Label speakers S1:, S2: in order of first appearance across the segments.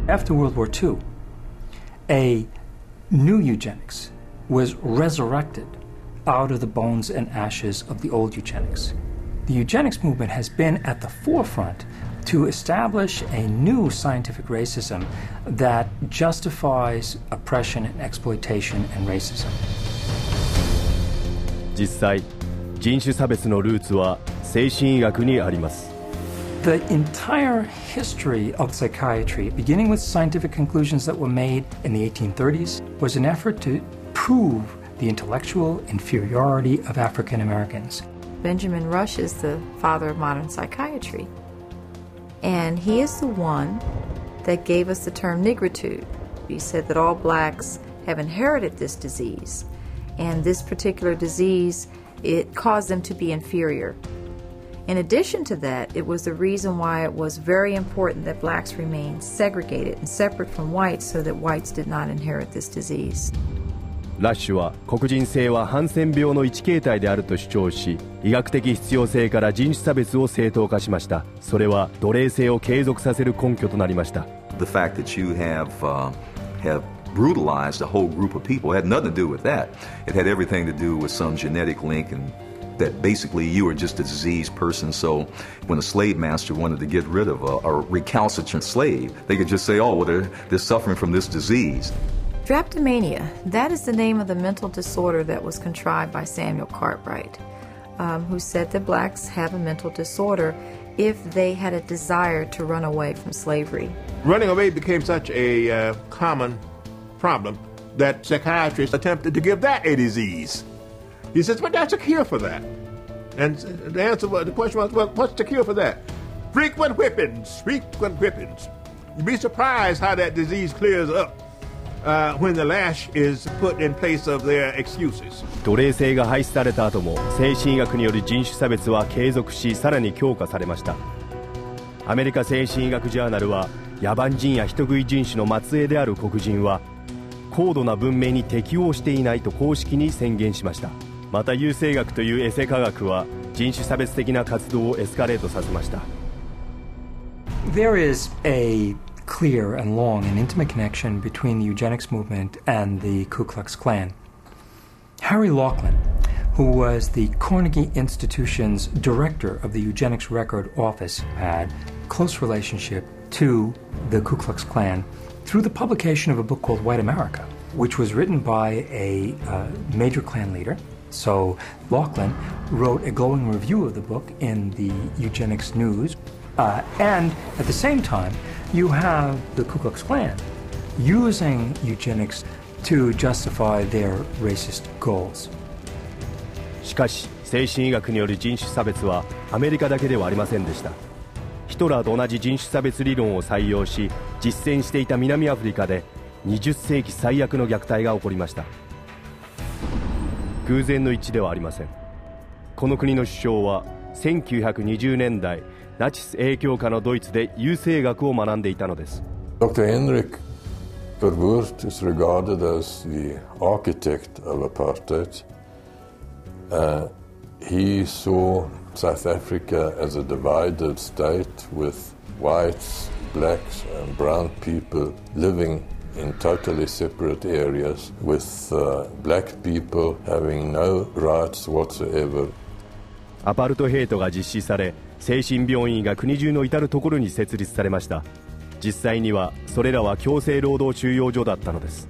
S1: After World War II, a new eugenics was resurrected out of the bones and ashes of the old eugenics. The eugenics movement has been at the forefront to establish a new scientific racism that justifies oppression and exploitation and racism.
S2: 実際、人種差別のルーツは精神医学にあります。
S1: The entire history of psychiatry, beginning with scientific conclusions that were made in the 1830s, was an effort to prove the intellectual inferiority of African Americans.
S3: Benjamin Rush is the father of modern psychiatry. And he is the one that gave us the term negritude. He said that all blacks have inherited this disease. And this particular disease, it caused them to be inferior. In addition to that, it was the reason why it was very important that blacks remain segregated and separate from whites so that whites did not inherit this disease.
S2: ラッシュは黒人性はハンセン病の一形態であると主張し、医学的必要性から人種差別を正当化しました。それは奴隷制を継続させる根拠となりました。
S4: The fact that you have brutalized a whole group of people had nothing to do with that. It had everything to do with some genetic link and that basically you were just a diseased person, so when a slave master wanted to get rid of a recalcitrant slave, they could just say, oh, well, they're suffering from this disease.
S3: Drapetomania, that is the name of the mental disorder that was contrived by Samuel Cartwright, who said that blacks have a mental disorder if they had a desire to run away from slavery.
S5: Running away became such a common problem that psychiatrists attempted to give that a disease. He says, but that's a cure for that. And the question was, well, what's the cure for that? Frequent whippings, frequent whippings. You'd be surprised how that disease clears up when the lash is put in place of their excuses.
S2: 奴隷制が廃止された後も精神医学による人種差別は継続し、さらに強化されました。アメリカ精神医学ジャーナルは、野蛮人や人食い人種の末裔である黒人は高度な文明に適応していないと公式に宣言しました。また優生学というエセ科学は人種差別的な活動をエスカレートさせました。
S1: There is a clear and long and intimate connection between the eugenics movement and the Ku Klux Klan. Harry Laughlin, who was the Carnegie Institution's director of the Eugenics Record Office, had a close relationship to the Ku Klux Klan through the publication of a book called White America, which was written by a major Klan leader. So Laughlin wrote a glowing review of the book in the Eugenics News. And at the same time, you have the Ku Klux Klan using eugenics to justify their racist goals.
S2: しかし、精神医学による人種差別はアメリカだけではありませんでした。ヒトラーと同じ人種差別理論を採用し、実践していた南アフリカで20世紀最悪の虐待が起こりました。偶然の一致ではありません。この国の首相は1920年代ナチス影響下のドイツで優生学を学んでいたのです。
S6: Dr. Henrik Verwoerd is regarded as the architect of apartheid. He saw South Africa as a divided state with whites, blacks and brown people living in totally separate areas, with black people having no rights whatsoever.
S2: アパルトヘイトが実施され、精神病院が国中の至るところに設立されました。実際にはそれらは強制労働収容所だったのです。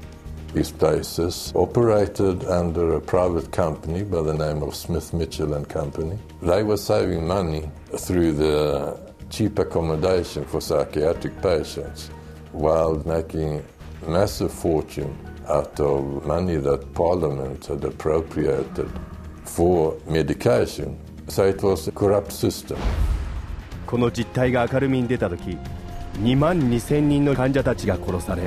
S6: These places operated under a private company by the name of Smith Mitchell and Company. They were saving money through the cheap accommodation for psychiatric patients while making massive fortune out of money that Parliament had appropriated for medication. So it was a corrupt system.
S2: この実態が明るみに出た時、22,000人の患者たちが殺され、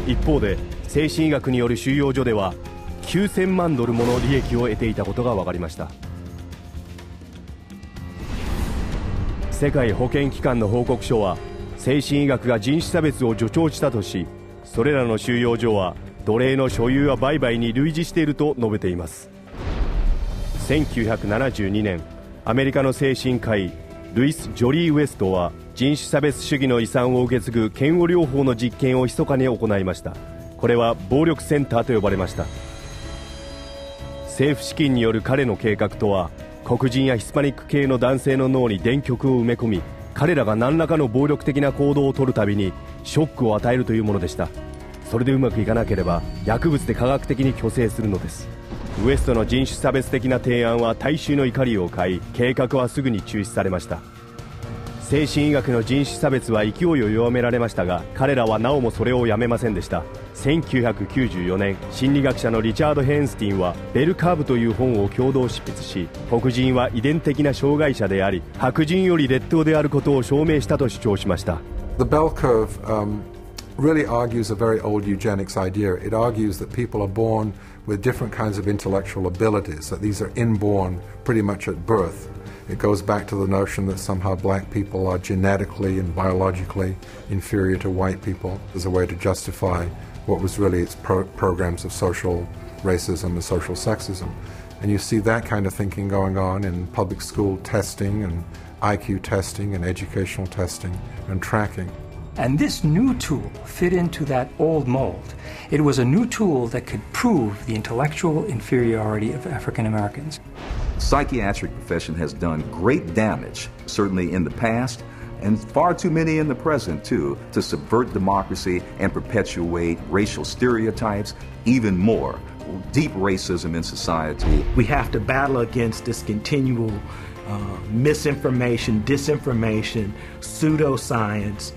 S2: 一方で精神医学による収容所では9000万ドルもの利益を得ていたことが分かりました。世界保健機関の報告書は精神医学が人種差別を助長したとし、それらの収容所は奴隷の所有や売買に類似していると述べています。1972年、アメリカの精神科医ルイス・ジョリー・ウェストは人種差別主義の遺産を受け継ぐ嫌悪療法の実験を密かに行いました。これは暴力センターと呼ばれました。政府資金による彼の計画とは、黒人やヒスパニック系の男性の脳に電極を埋め込み、彼らが何らかの暴力的な行動を取るたびにショックを与えるというものでした。それでうまくいかなければ薬物で科学的に虚勢するのです。ウエストの人種差別的な提案は大衆の怒りを買い、計画はすぐに中止されました。精神医学の人種差別は勢いを弱められましたが、彼らはなおもそれをやめませんでした。1994年、心理学者のリチャード・ヘンスティンはベルカーブという本を共同執筆し、黒人は遺伝的な障害者であり、白人より劣等であることを証明したと主張しました。
S7: The bell curve really argues a very old eugenics idea. It argues that people are born with different kinds of intellectual abilities, that these are inborn pretty much at birth. It goes back to the notion that somehow black people are genetically and biologically inferior to white people as a way to justify what was really its programs of social racism and social sexism. And you see that kind of thinking going on in public school testing and IQ testing and educational testing and tracking.
S1: And this new tool fit into that old mold. It was a new tool that could prove the intellectual inferiority of African Americans.
S4: The psychiatric profession has done great damage, certainly in the past, and far too many in the present, too, to subvert democracy and perpetuate racial stereotypes, even more, deep racism in society.
S8: We have to battle against this continual misinformation, disinformation, pseudoscience.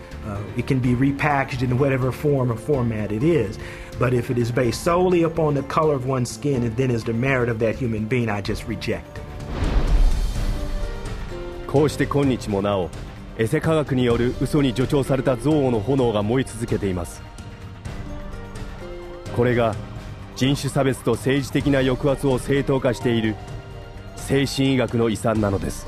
S8: It can be repackaged in whatever form or format it is. But if it is based solely upon the color of one's skin and then is the merit of that human being, I just reject it.
S2: こうして今日もなお、エセ科学による嘘に助長された憎悪の炎が燃え続けています。これが人種差別と政治的な抑圧を正当化している精神医学の遺産なのです。